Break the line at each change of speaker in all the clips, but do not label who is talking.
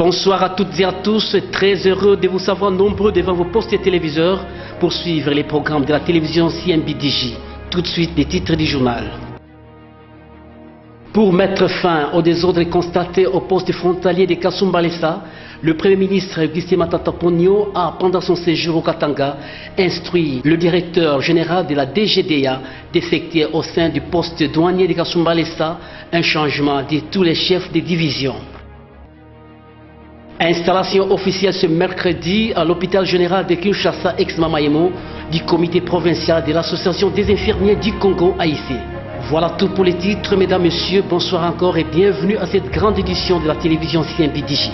Bonsoir à toutes et à tous, très heureux de vous savoir nombreux devant vos postes et téléviseurs pour suivre les programmes de la télévision CMBDJ. Tout de suite, les titres du journal. Pour mettre fin aux désordres constatés au poste frontalier de Kasumbalesa, le Premier ministre Augustin Matata Ponyo a, pendant son séjour au Katanga, instruit le directeur général de la DGDA d'effectuer au sein du poste douanier de Kasumbalesa un changement de tous les chefs de division. Installation officielle ce mercredi à l'hôpital général de Kinshasa ex-Mamayemo du comité provincial de l'association des infirmiers du Congo AIC. Voilà tout pour les titres, mesdames, messieurs, bonsoir encore et bienvenue à cette grande édition de la télévision CMBDJ.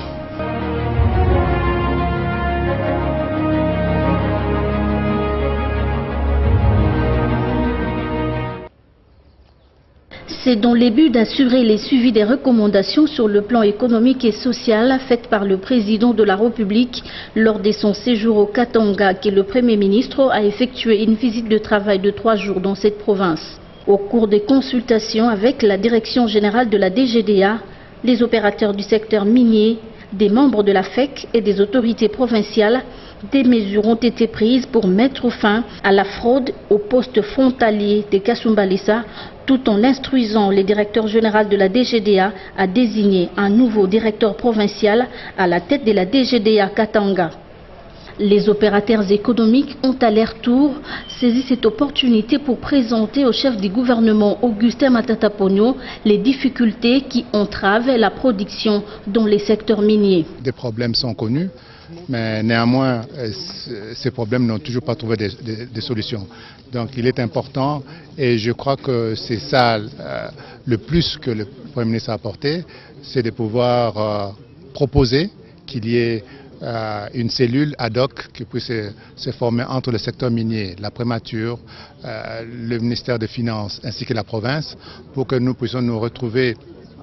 C'est dans le but d'assurer les suivis des recommandations sur le plan économique et social faites par le président de la République lors de son séjour au Katanga que le Premier ministre a effectué une visite de travail de 3 jours dans cette province. Au cours des consultations avec la direction générale de la DGDA, les opérateurs du secteur minier, des membres de la FEC et des autorités provinciales, des mesures ont été prises pour mettre fin à la fraude au poste frontalier de Kasumbalesa, tout en instruisant le directeur général de la DGDA à désigner un nouveau directeur provincial à la tête de la DGDA Katanga. Les opérateurs économiques ont à leur tour saisi cette opportunité pour présenter au chef du gouvernement Augustin Matata Ponyo les difficultés qui entravent la production dans les secteurs miniers.
Des problèmes sont connus, mais néanmoins, ces problèmes n'ont toujours pas trouvé des solutions. Donc il est important, et je crois que c'est ça le plus que le Premier ministre a apporté, c'est de pouvoir proposer qu'il y ait une cellule ad hoc qui puisse se former entre le secteur minier, la prémature, le ministère des Finances ainsi que la province pour que nous puissions nous retrouver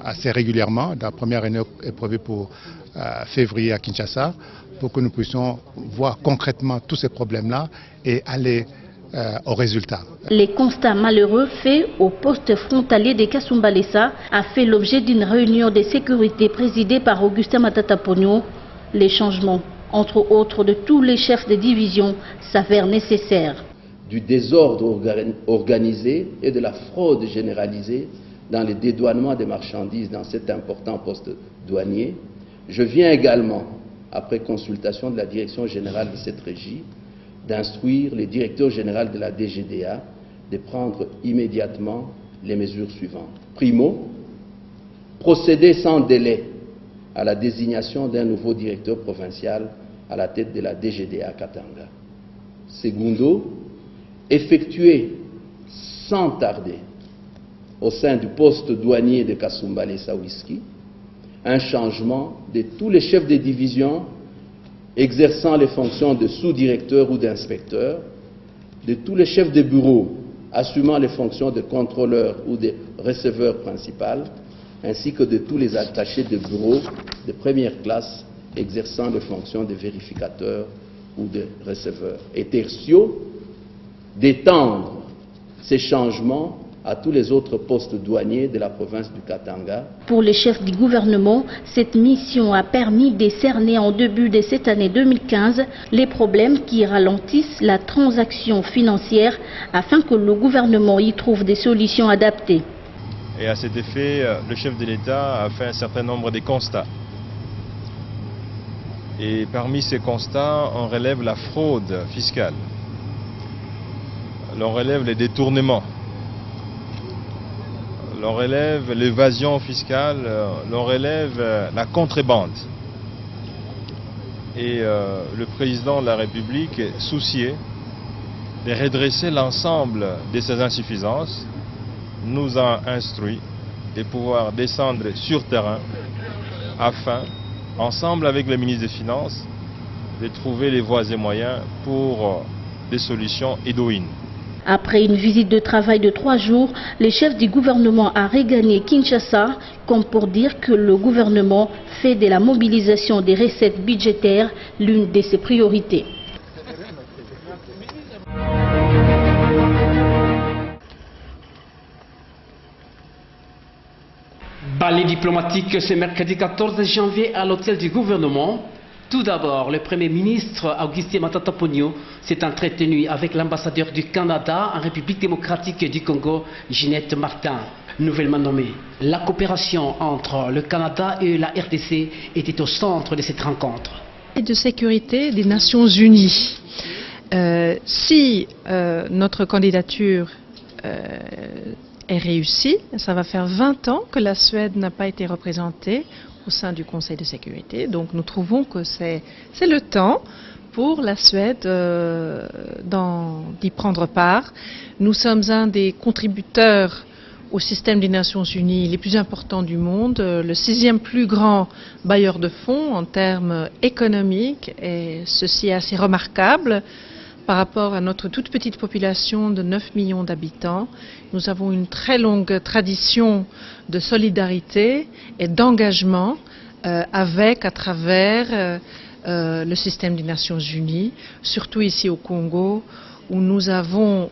assez régulièrement. La première réunion est prévue pour février à Kinshasa pour que nous puissions voir concrètement tous ces problèmes-là et aller au résultat.
Les constats malheureux faits au poste frontalier de Kasumbalesa a fait l'objet d'une réunion de sécurité présidée par Augustin Matata Ponyo. Les changements, entre autres de tous les chefs de division, s'avèrent nécessaires.
Du désordre organisé et de la fraude généralisée dans le dédouanement des marchandises dans cet important poste douanier, je viens également, après consultation de la direction générale de cette régie, d'instruire le directeur général de la DGDA de prendre immédiatement les mesures suivantes. Primo, procéder sans délai à la désignation d'un nouveau directeur provincial à la tête de la DGDA Katanga. Secondo, effectuer sans tarder au sein du poste douanier de Kasumbalesa Whisky un changement de tous les chefs de division exerçant les fonctions de sous-directeur ou d'inspecteur, de tous les chefs de bureau assumant les fonctions de contrôleur ou de receveur principal, ainsi que de tous les attachés de bureau de première classe exerçant les fonctions de vérificateur ou de receveur. Et tertio, d'étendre ces changements à tous les autres postes douaniers de la province du Katanga.
Pour les chefs du gouvernement, cette mission a permis de cerner en début de cette année 2015 les problèmes qui ralentissent la transaction financière afin que le gouvernement y trouve des solutions adaptées.
Et à cet effet, le chef de l'État a fait un certain nombre de constats. Et parmi ces constats, on relève la fraude fiscale. On relève les détournements. On relève l'évasion fiscale. On relève la contrebande. Et le président de la République est soucié de redresser l'ensemble de ces insuffisances, nous a instruit de pouvoir descendre sur terrain afin, ensemble avec le ministre des Finances, de trouver les voies et moyens pour des solutions idoines.
Après une visite de travail de 3 jours, le chef du gouvernement a regagné Kinshasa comme pour dire que le gouvernement fait de la mobilisation des recettes budgétaires l'une de ses priorités.
Balai diplomatique ce mercredi 14 janvier à l'hôtel du gouvernement. Tout d'abord, le Premier ministre Augustin Matata Ponyo s'est entretenu avec l'ambassadeur du Canada en République démocratique du Congo, Ginette Martin, nouvellement nommée. La coopération entre le Canada et la RDC était au centre de cette rencontre.
Et de sécurité des Nations Unies. Si notre candidature est réussie, ça va faire 20 ans que la Suède n'a pas été représentée au sein du Conseil de sécurité. Donc nous trouvons que c'est le temps pour la Suède d'y prendre part. Nous sommes un des contributeurs au système des Nations Unies les plus importants du monde, le 6e plus grand bailleur de fonds en termes économiques, et ceci est assez remarquable par rapport à notre toute petite population de 9 millions d'habitants. Nous avons une très longue tradition de solidarité et d'engagement à travers le système des Nations Unies, surtout ici au Congo, où nous avons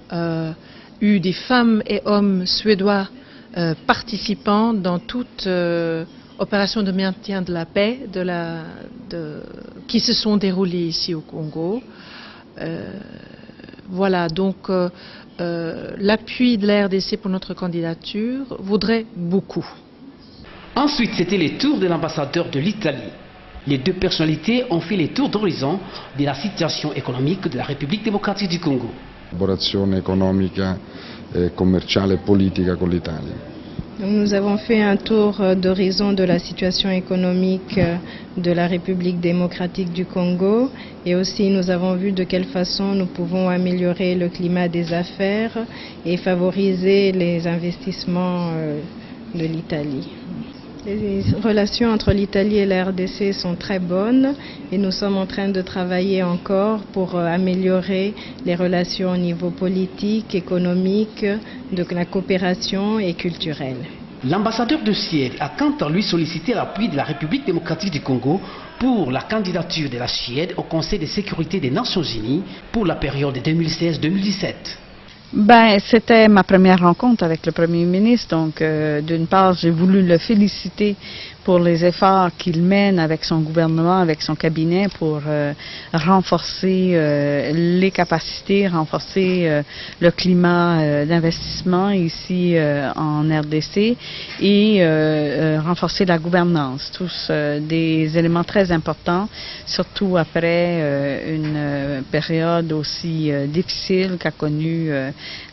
eu des femmes et hommes suédois participant dans toute opération de maintien de la paix qui se sont déroulées ici au Congo. Voilà, donc l'appui de la RDC pour notre candidature vaudrait beaucoup.
Ensuite, c'était les tours de l'ambassadeur de l'Italie. Les deux personnalités ont fait les tours d'horizon de la situation économique de la République démocratique du Congo.
Collaborazione economica, commerciale e politica con l'Italia.
Nous avons fait un tour d'horizon de la situation économique de la République démocratique du Congo, et aussi nous avons vu de quelle façon nous pouvons améliorer le climat des affaires et favoriser les investissements de l'Italie. Les relations entre l'Italie et la RDC sont très bonnes et nous sommes en train de travailler encore pour améliorer les relations au niveau politique, économique, de la coopération et culturelle.
L'ambassadeur de Suède a quant à lui sollicité l'appui de la République démocratique du Congo pour la candidature de la Suède au Conseil de sécurité des Nations Unies pour la période 2016-2017.
C'était ma première rencontre avec le Premier ministre, donc d'une part j'ai voulu le féliciter pour les efforts qu'il mène avec son gouvernement, avec son cabinet pour renforcer les capacités, renforcer le climat d'investissement ici en RDC et renforcer la gouvernance. Tous des éléments très importants, surtout après une période aussi difficile qu'a connue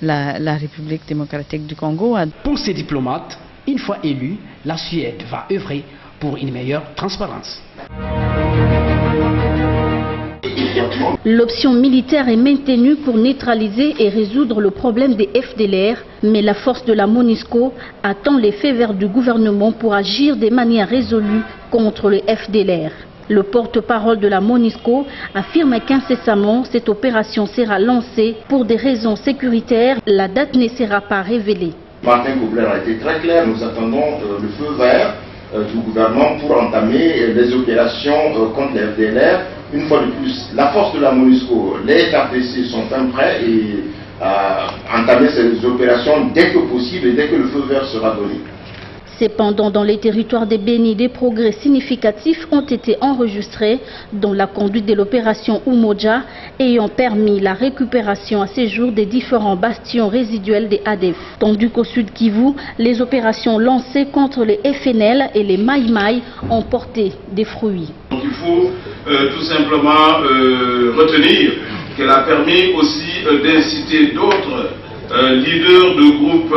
la République démocratique du Congo.
Pour ces diplomates, une fois élus, la Suède va œuvrer pour une meilleure transparence.
L'option militaire est maintenue pour neutraliser et résoudre le problème des FDLR, mais la force de la MONUSCO attend les faits verts du gouvernement pour agir de manière résolue contre les FDLR. Le porte-parole de la MONUSCO affirme qu'incessamment cette opération sera lancée pour des raisons sécuritaires. La date ne sera pas révélée.
Martin Kobler a été très clair, nous attendons le feu vert du gouvernement pour entamer les opérations contre les FDLR. Une fois de plus, la force de la MONUSCO, les RDC sont prêts à entamer ces opérations dès que possible et dès que le feu vert sera donné.
Cependant, dans les territoires des Béni, des progrès significatifs ont été enregistrés dans la conduite de l'opération Umoja, ayant permis la récupération à ce jour des différents bastions résiduels des ADF. Tandis qu'au sud Kivu, les opérations lancées contre les FNL et les Maï Maï ont porté des fruits.
Donc il faut tout simplement retenir qu'elle a permis aussi d'inciter d'autres leader de groupe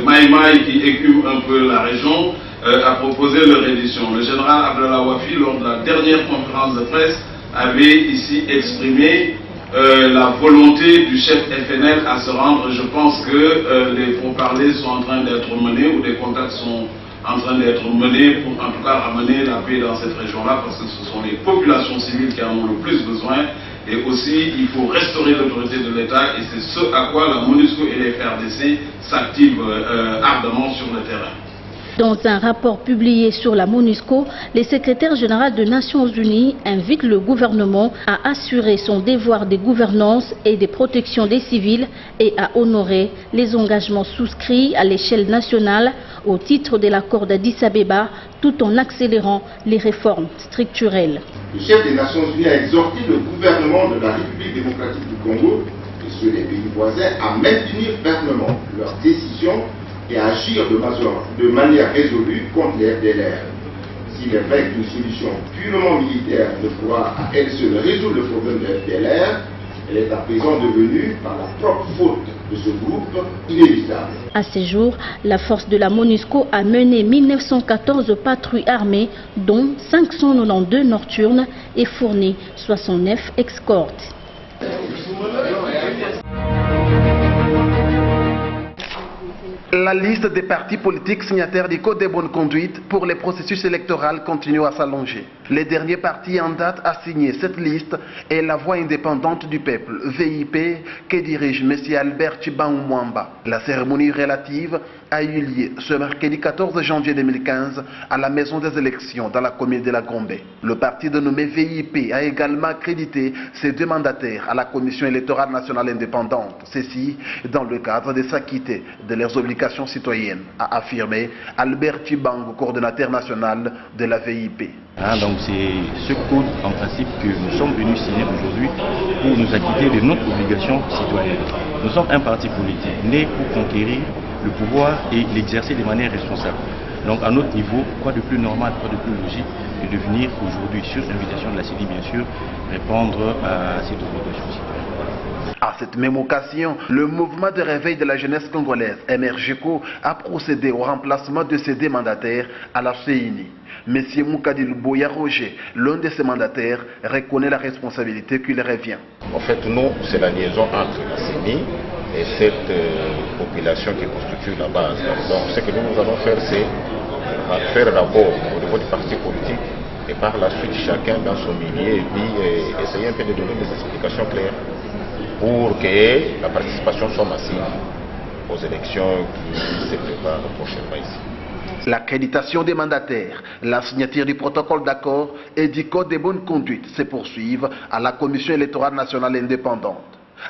Maï Maï qui écume un peu la région a proposé leur édition. Le général Abdallah Wafi, lors de la dernière conférence de presse, avait ici exprimé la volonté du chef FNL à se rendre. Je pense que les pourparlers sont en train d'être menés ou des contacts sont en train d'être menés pour en tout cas ramener la paix dans cette région-là, parce que ce sont les populations civiles qui en ont le plus besoin. Et aussi, il faut restaurer l'autorité de l'État, et c'est ce à quoi la MONUSCO et les FRDC s'activent ardemment sur le terrain.
Dans un rapport publié sur la MONUSCO, le secrétaire général des Nations Unies invite le gouvernement à assurer son devoir de gouvernance et de protection des civils et à honorer les engagements souscrits à l'échelle nationale au titre de l'accord d'Addis Abeba, tout en accélérant les réformes structurelles.
Le chef des Nations Unies a exhorté le gouvernement de la République démocratique du Congo et ceux des pays voisins à maintenir fermement leurs décisions et à agir de manière résolue contre les FDLR. S'il est vrai qu'une solution purement militaire ne pourra à elle seule résoudre le problème de FDLR, elle est à présent devenue, par la propre faute de ce groupe, inévitable.
À ce jour, la force de la MONUSCO a mené 1914 patrouilles armées, dont 592 nocturnes, et fourni 69 escortes.
La liste des partis politiques signataires du Code de bonne conduite pour les processus électoraux continue à s'allonger. Le dernier parti en date à signer cette liste est la Voix indépendante du peuple, VIP, que dirige M. Albert Tshibangou Mwamba. La cérémonie relative a eu lieu ce mercredi 14 janvier 2015 à la maison des élections dans la commune de la Gombe. Le parti dénommé VIP a également accrédité ses deux mandataires à la Commission électorale nationale indépendante, ceci dans le cadre de s'acquitter de leurs obligations citoyennes, a affirmé Albert Tshibangou, coordonnateur national de la VIP.
Donc c'est ce code en principe que nous sommes venus signer aujourd'hui pour nous acquitter de notre obligation citoyenne. Nous sommes un parti politique né pour conquérir le pouvoir et l'exercer de manière responsable. Donc à notre niveau, quoi de plus normal, quoi de plus logique que de venir aujourd'hui, sur l'invitation de la CENI bien sûr, répondre à cette obligation citoyenne.
À cette même occasion, le mouvement de réveil de la jeunesse congolaise, MRGECO, a procédé au remplacement de ses deux mandataires à la CENI. M. Moukadil Boya Roger, l'un de ses mandataires, reconnaît la responsabilité qui lui revient.
En fait, nous, c'est la liaison entre la CENI et cette population qui constitue la base. Donc, ce que nous allons faire, c'est faire d'abord au niveau du parti politique et par la suite chacun dans son milieu et puis essayer un peu de donner des explications claires pour que la participation soit massive aux élections qui se préparent prochainement ici.
L'accréditation des mandataires, la signature du protocole d'accord et du code de bonne conduite se poursuivent à la Commission électorale nationale indépendante.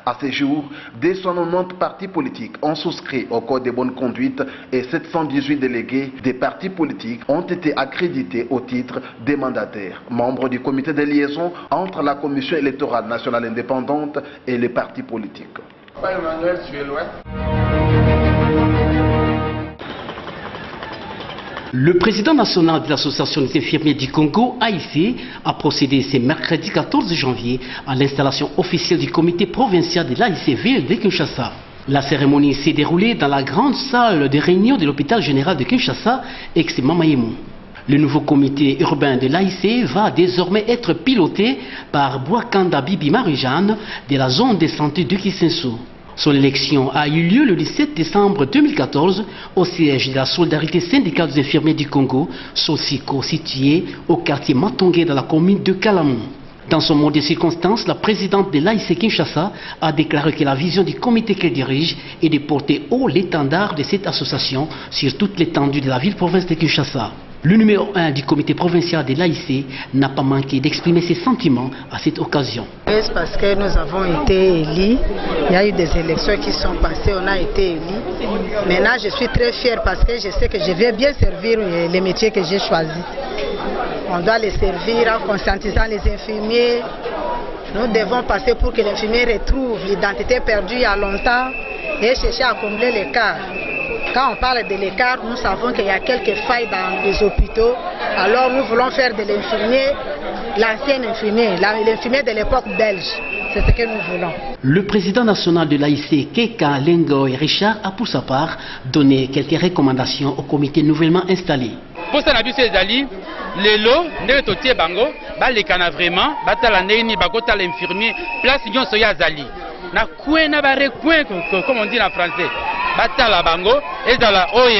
À ce jour, 290 partis politiques ont souscrit au code de bonne conduite et 718 délégués des partis politiques ont été accrédités au titre des mandataires, membres du comité de liaison entre la Commission électorale nationale indépendante et les partis politiques.
Le président national de l'Association des infirmiers du Congo, AIC, a procédé ce mercredi 14 janvier à l'installation officielle du comité provincial de l'AIC-Ville de Kinshasa. La cérémonie s'est déroulée dans la grande salle de réunion de l'hôpital général de Kinshasa, ex-Mamayemu. Le nouveau comité urbain de l'AIC va désormais être piloté par Bouakanda Bibi Marie-Jeanne de la zone de santé de Kisenso. Son élection a eu lieu le 17 décembre 2014 au siège de la Solidarité syndicale des infirmiers du Congo, SOSICO, situé au quartier Matongé dans la commune de Kalamon. Dans son mot de circonstance, la présidente de l'AIC Kinshasa a déclaré que la vision du comité qu'elle dirige est de porter haut l'étendard de cette association sur toute l'étendue de la ville-province de Kinshasa. Le numéro 1 du comité provincial de l'AIC n'a pas manqué d'exprimer ses sentiments à cette occasion.
C'est parce que nous avons été élus, il y a eu des élections qui sont passées, on a été élus. Maintenant je suis très fière parce que je sais que je vais bien servir les métiers que j'ai choisis. On doit les servir en conscientisant les infirmiers. Nous devons passer pour que l'infirmier retrouve l'identité perdue il y a longtemps et chercher à combler l'écart. Quand on parle de l'écart, nous savons qu'il y a quelques failles dans les hôpitaux. Alors nous voulons faire de l'infirmier, l'ancien infirmier, l'infirmier de l'époque belge. C'est ce que nous voulons.
Le président national de l'AIC, Keka Lengoy Richard, a pour sa part donné quelques recommandations au comité nouvellement installé.
Pour ça, les lots, les bango, les canards vraiment, l'infirmier, place soya zali. Na kuena ba recoin comme on dit en français. Batala bango et dans la il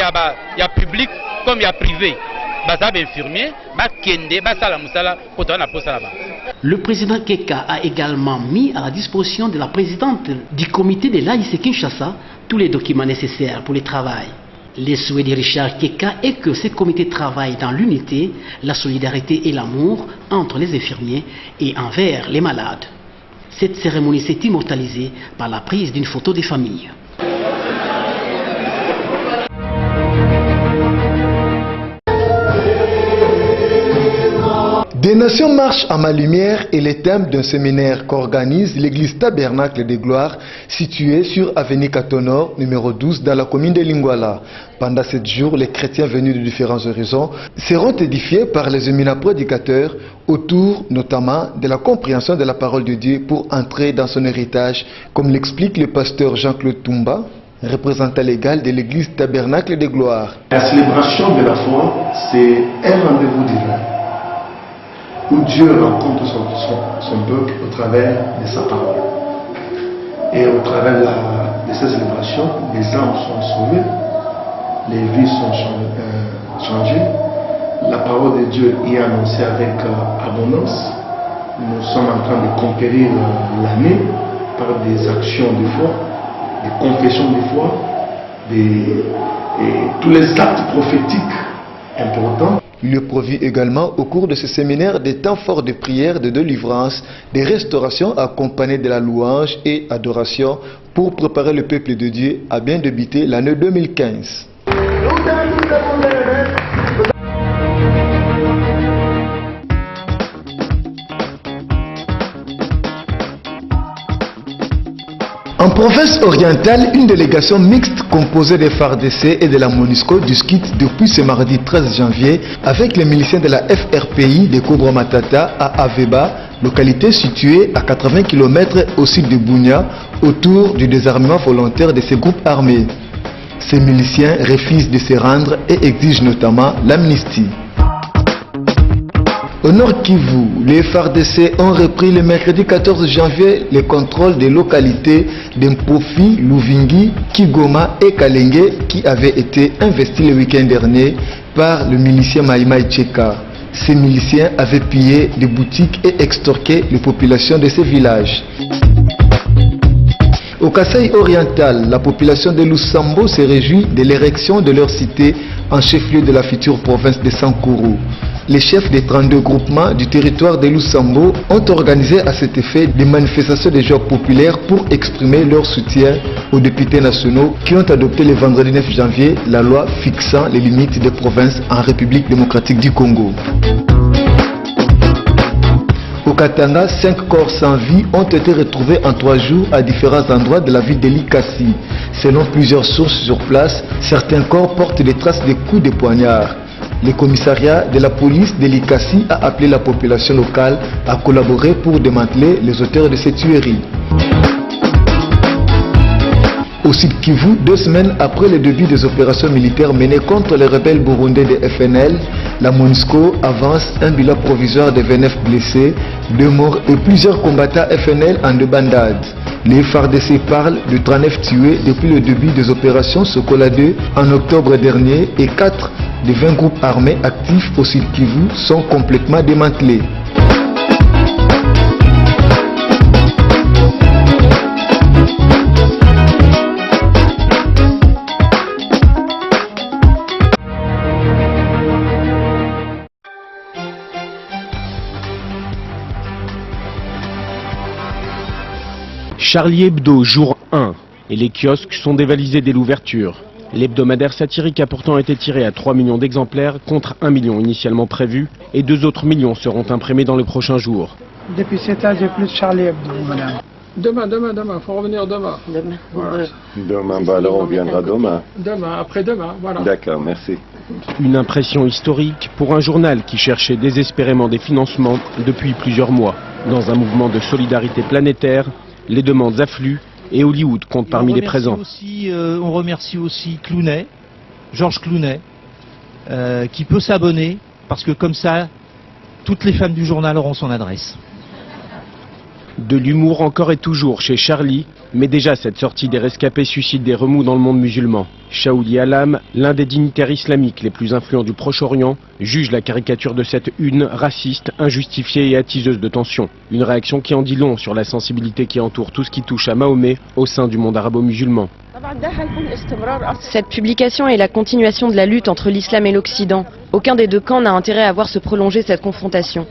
y a public comme il y a privé. Bazab infirmier, ba kende, ba sala musala potana posala ba.
Le président Keka a également mis à la disposition de la présidente du comité de l'AIC Kinshasa tous les documents nécessaires pour le travail. Les souhaits de Richard Keka est que ces comités travaillent dans l'unité, la solidarité et l'amour entre les infirmiers et envers les malades. Cette cérémonie s'est immortalisée par la prise d'une photo des familles.
Des nations marchent à ma lumière est le thème d'un séminaire qu'organise l'église Tabernacle des Gloires située sur avenue Catonor numéro 12 dans la commune de Lingwala. Pendant 7 jours, les chrétiens venus de différents horizons seront édifiés par les éminents prédicateurs autour notamment de la compréhension de la parole de Dieu pour entrer dans son héritage, comme l'explique le pasteur Jean-Claude Toumba, représentant légal de l'église Tabernacle des Gloires.
La célébration de la foi, c'est un rendez-vous divin, où Dieu rencontre son peuple au travers de sa parole. Et au travers de ces célébrations, les âmes sont sauvées, les vies sont changées, la parole de Dieu est annoncée avec abondance. Nous sommes en train de conquérir l'année par des actions de foi, des confessions de foi, et tous les actes prophétiques importants.
Il est prévu également au cours de ce séminaire des temps forts de prière, de délivrance, des restaurations accompagnées de la louange et adoration pour préparer le peuple de Dieu à bien débuter l'année 2015. En province orientale, une délégation mixte composée des FARDC et de la MONUSCO discute depuis ce mardi 13 janvier avec les miliciens de la FRPI de Cobra Matata à Aveba, localité située à 80 km au sud de Bunia, autour du désarmement volontaire de ces groupes armés. Ces miliciens refusent de se rendre et exigent notamment l'amnistie. Au Nord Kivu, les FARDC ont repris le mercredi 14 janvier le contrôle des localités d'Mpofi, Luvingi, Kigoma et Kalenge qui avaient été investis le week-end dernier par le milicien Maïmaï Tcheka. Ces miliciens avaient pillé des boutiques et extorqué les populations de ces villages. Au Kasaï oriental, la population de Lusambo se réjouit de l'érection de leur cité en chef-lieu de la future province de Sankuru. Les chefs des 32 groupements du territoire de Lusambo ont organisé à cet effet des manifestations de joie populaires pour exprimer leur soutien aux députés nationaux qui ont adopté le vendredi 9 janvier la loi fixant les limites des provinces en République démocratique du Congo. Au Katanga, 5 corps sans vie ont été retrouvés en 3 jours à différents endroits de la ville de Likasi. Selon plusieurs sources sur place, certains corps portent des traces de coups de poignard. Le commissariat de la police de Likasi a appelé la population locale à collaborer pour démanteler les auteurs de ces tueries. Au Sud Kivu, 2 semaines après le début des opérations militaires menées contre les rebelles burundais de FNL, la MONUSCO avance un bilan provisoire de 29 blessés, 2 morts et plusieurs combattants FNL en débandade. Les FARDC parlent de 39 tués depuis le début des opérations Sokola 2 en octobre dernier et 4 des 20 groupes armés actifs au Sud Kivu sont complètement démantelés.
Charlie Hebdo, jour 1, et les kiosques sont dévalisés dès l'ouverture. L'hebdomadaire satirique a pourtant été tiré à 3 millions d'exemplaires contre 1 million initialement prévu et 2 autres millions seront imprimés dans les prochains jours.
Depuis 7 ans, j'ai plus de Charlie Hebdo, madame. Demain, faut revenir demain.
Demain, bah alors on viendra demain.
Demain, après-demain, voilà.
D'accord, merci.
Une impression historique pour un journal qui cherchait désespérément des financements depuis plusieurs mois. Dans un mouvement de solidarité planétaire, les demandes affluent et Hollywood compte parmi les présents.
On remercie aussi Clooney, Georges Clooney, qui peut s'abonner parce que comme ça, toutes les femmes du journal auront son adresse.
De l'humour encore et toujours chez Charlie, mais déjà cette sortie des rescapés suscite des remous dans le monde musulman. Shaouli Alam, l'un des dignitaires islamiques les plus influents du Proche-Orient, juge la caricature de cette une raciste, injustifiée et attiseuse de tension. Une réaction qui en dit long sur la sensibilité qui entoure tout ce qui touche à Mahomet au sein du monde arabo-musulman.
Cette publication est la continuation de la lutte entre l'islam et l'Occident. Aucun des deux camps n'a intérêt à voir se prolonger cette confrontation.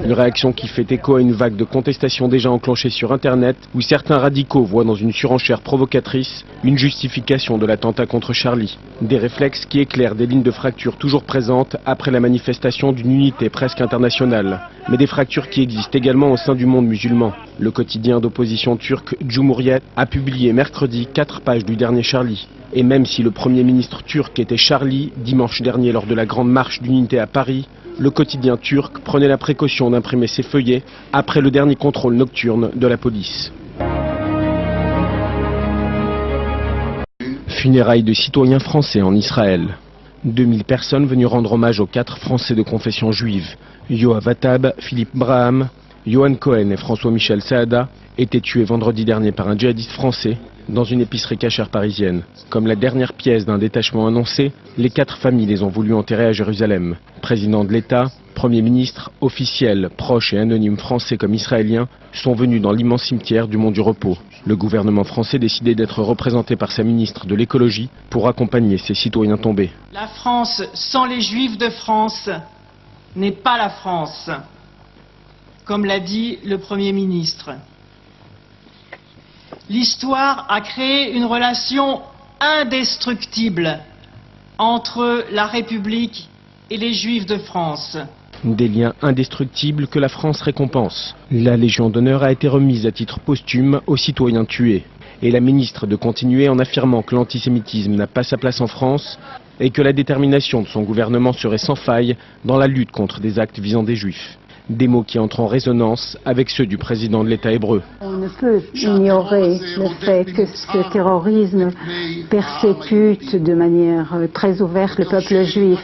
Une réaction qui fait écho à une vague de contestation déjà enclenchée sur Internet, où certains radicaux voient dans une surenchère provocatrice une justification de l'attentat contre Charlie. Des réflexes qui éclairent des lignes de fracture toujours présentes après la manifestation d'une unité presque internationale. Mais des fractures qui existent également au sein du monde musulman. Le quotidien d'opposition turc Cumhuriyet a publié mercredi 4 pages du dernier Charlie. Et même si le Premier ministre turc était Charlie dimanche dernier lors de la grande marche d'unité à Paris, le quotidien turc prenait la précaution d'imprimer ses feuillets après le dernier contrôle nocturne de la police. Funérailles de citoyens français en Israël. 2000 personnes venues rendre hommage aux 4 Français de confession juive. Yoav Attab, Philippe Braham, Johan Cohen et François-Michel Saada étaient tués vendredi dernier par un djihadiste français dans une épicerie cachère parisienne. Comme la dernière pièce d'un détachement annoncé, les 4 familles les ont voulu enterrer à Jérusalem. Président de l'État, Premier ministre, officiels, proches et anonymes français comme israéliens sont venus dans l'immense cimetière du Mont du Repos. Le gouvernement français décidait d'être représenté par sa ministre de l'écologie pour accompagner ses citoyens tombés.
La France sans les Juifs de France n'est pas la France, comme l'a dit le Premier ministre. L'histoire a créé une relation indestructible entre la République et les Juifs de France.
Des liens indestructibles que la France récompense. La Légion d'honneur a été remise à titre posthume aux citoyens tués. Et la ministre de continuer en affirmant que l'antisémitisme n'a pas sa place en France et que la détermination de son gouvernement serait sans faille dans la lutte contre des actes visant des Juifs. Des mots qui entrent en résonance avec ceux du président de l'État hébreu.
On ne peut ignorer le fait que ce terrorisme persécute de manière très ouverte le peuple juif.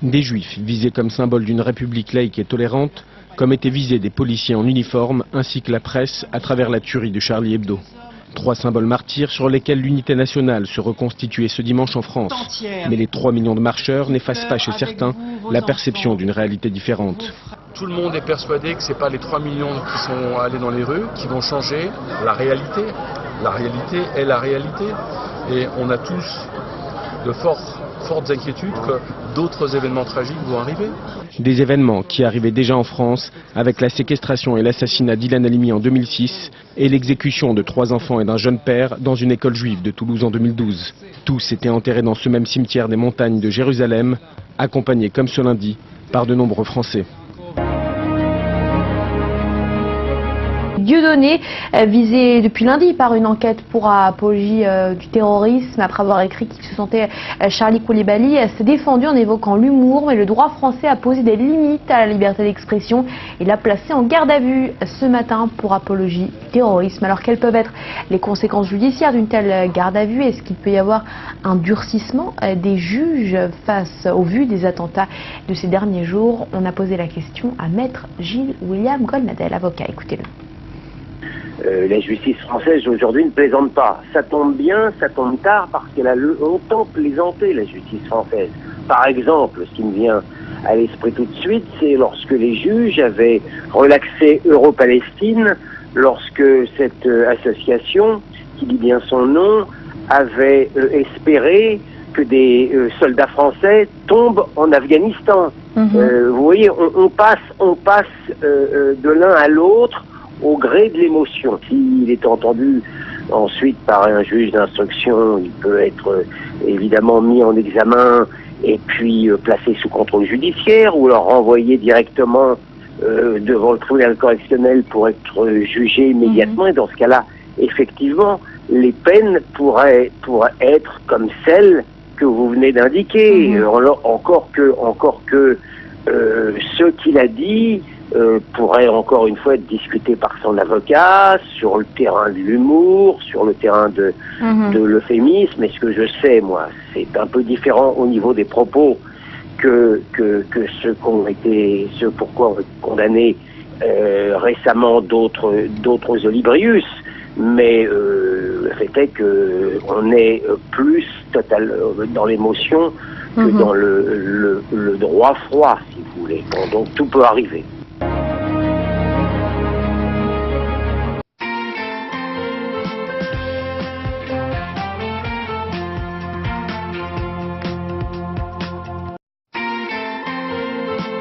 Des Juifs visés comme symbole d'une république laïque et tolérante, comme étaient visés des policiers en uniforme ainsi que la presse à travers la tuerie de Charlie Hebdo. 3 symboles martyrs sur lesquels l'unité nationale se reconstituait ce dimanche en France. Mais les 3 millions de marcheurs n'effacent pas chez certains la perception d'une réalité différente.
Tout le monde est persuadé que ce n'est pas les 3 millions qui sont allés dans les rues qui vont changer la réalité. La réalité est la réalité. Et on a tous de fortes inquiétudes que d'autres événements tragiques vont arriver.
Des événements qui arrivaient déjà en France avec la séquestration et l'assassinat d'Ilan Halimi en 2006 et l'exécution de 3 enfants et d'un jeune père dans une école juive de Toulouse en 2012. Tous étaient enterrés dans ce même cimetière des montagnes de Jérusalem, accompagnés comme ce lundi par de nombreux Français.
Dieudonné, visé depuis lundi par une enquête pour apologie du terrorisme, après avoir écrit qu'il se sentait Charlie Koulibaly, s'est défendu en évoquant l'humour, mais le droit français a posé des limites à la liberté d'expression et l'a placé en garde à vue ce matin pour apologie du terrorisme. Alors quelles peuvent être les conséquences judiciaires d'une telle garde à vue? Est-ce qu'il peut y avoir un durcissement des juges face au vu des attentats de ces derniers jours? On a posé la question à maître Gilles William Golnadel, avocat. Écoutez-le.
La justice française aujourd'hui ne plaisante pas. Ça tombe bien, ça tombe tard parce qu'elle a longtemps plaisanté, la justice française. Par exemple, ce qui me vient à l'esprit tout de suite, c'est lorsque les juges avaient relaxé Euro-Palestine, lorsque cette association, qui dit bien son nom, avait espéré que des soldats français tombent en Afghanistan. Vous voyez, on passe de l'un à l'autre au gré de l'émotion. S'il est entendu ensuite par un juge d'instruction, il peut être évidemment mis en examen et puis placé sous contrôle judiciaire ou alors renvoyé directement devant le tribunal correctionnel pour être jugé immédiatement. Et dans ce cas-là, effectivement, les peines pourraient être comme celles que vous venez d'indiquer. Encore que ce qu'il a dit pourrait encore une fois être discuté par son avocat sur le terrain de l'humour, sur le terrain de l'euphémisme. Et ce que je sais, moi, c'est un peu différent au niveau des propos que ceux pourquoi ont été condamnés récemment d'autres Olibrius. Mais le fait est qu'on est plus total dans l'émotion que dans le droit froid, si vous voulez. Bon, donc tout peut arriver.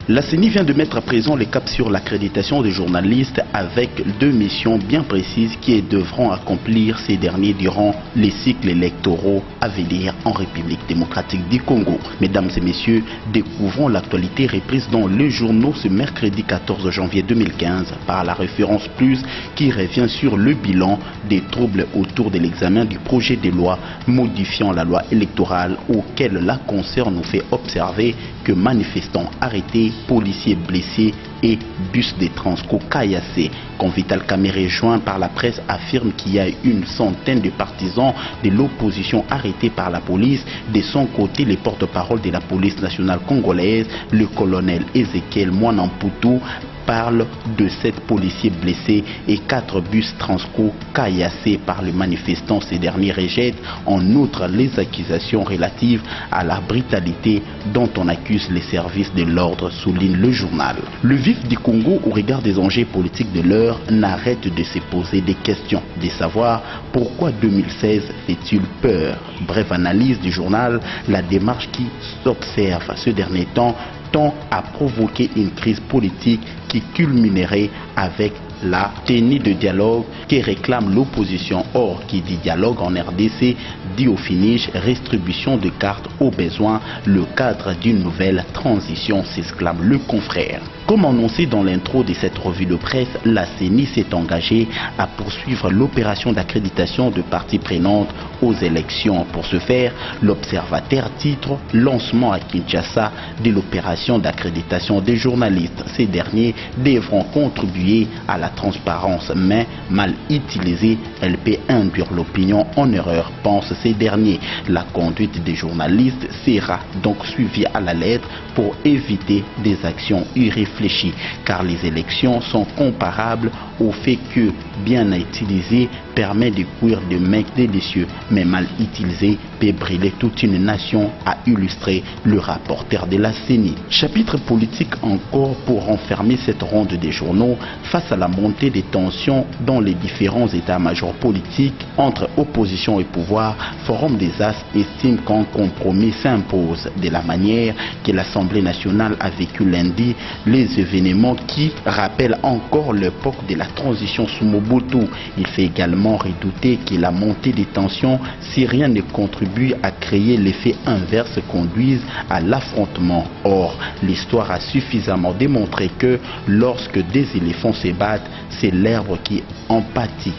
La CENI vient de mettre à présent le cap sur l'accréditation des journalistes avec 2 missions bien précises qui devront accomplir ces derniers durant les cycles électoraux à venir en République démocratique du Congo. Mesdames et messieurs, découvrons l'actualité reprise dans les journaux ce mercredi 14 janvier 2015 par la référence plus qui revient sur le bilan des troubles autour de l'examen du projet de loi modifiant la loi électorale auquel la concerne nous fait observer que manifestants arrêtés, policiers blessés et bus de Transco caillassés. Quand Vital Kamerhe, joint par la presse, affirme qu'il y a une centaine de partisans de l'opposition arrêtés par la police. De son côté, le porte-parole de la police nationale congolaise, le colonel Ezekiel Mwanamputu, parle de 7 policiers blessés et 4 bus Transco caillassés par les manifestants. Ces derniers rejettent en outre les accusations relatives à la brutalité dont on accuse les services de l'ordre, souligne le journal. Le vif du Congo au regard des enjeux politiques de l'heure n'arrête de se poser des questions, de savoir pourquoi 2016 fait-il peur. Brève analyse du journal, la démarche qui s'observe ce dernier temps tend à provoquer une crise politique qui culminerait avec la tenue de dialogue que réclame l'opposition. Or, qui dit dialogue en RDC dit au finish distribution de cartes au besoin, le cadre d'une nouvelle transition, s'exclame le confrère. Comme annoncé dans l'intro de cette revue de presse, la CENI s'est engagée à poursuivre l'opération d'accréditation de parties prenantes aux élections. Pour ce faire, l'observateur titre « Lancement à Kinshasa de l'opération d'accréditation des journalistes ». Ces derniers devront contribuer à la transparence, mais mal utilisée, elle peut induire l'opinion en erreur, pensent ces derniers. La conduite des journalistes sera donc suivie à la lettre pour éviter des actions irréfléchies, car les élections sont comparables au fait que bien utilisé permet de cuire des mecs délicieux, mais mal utilisé peut brûler toute une nation, a illustré le rapporteur de la CENI. Chapitre politique encore pour renfermer cette ronde des journaux face à la montée des tensions dans les différents états-majors politiques entre opposition et pouvoir. Forum des As estime qu'un compromis s'impose de la manière que l'Assemblée nationale a vécu lundi les événements qui rappellent encore l'époque de la transition sous Mobutu. Il fait également redouter que la montée des tensions, si rien ne contribue à créer l'effet inverse, conduise à l'affrontement. Or, l'histoire a suffisamment démontré que lorsque des éléphants se battent, c'est l'herbe qui en pâtit.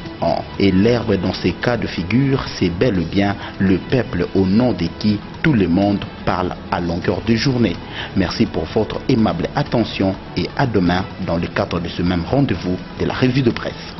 Et l'herbe dans ces cas de figure, c'est bel et bien le peuple au nom de qui tout le monde parle à longueur de journée. Merci pour votre aimable attention et à demain dans le cadre de ce même rendez-vous de la revue de presse.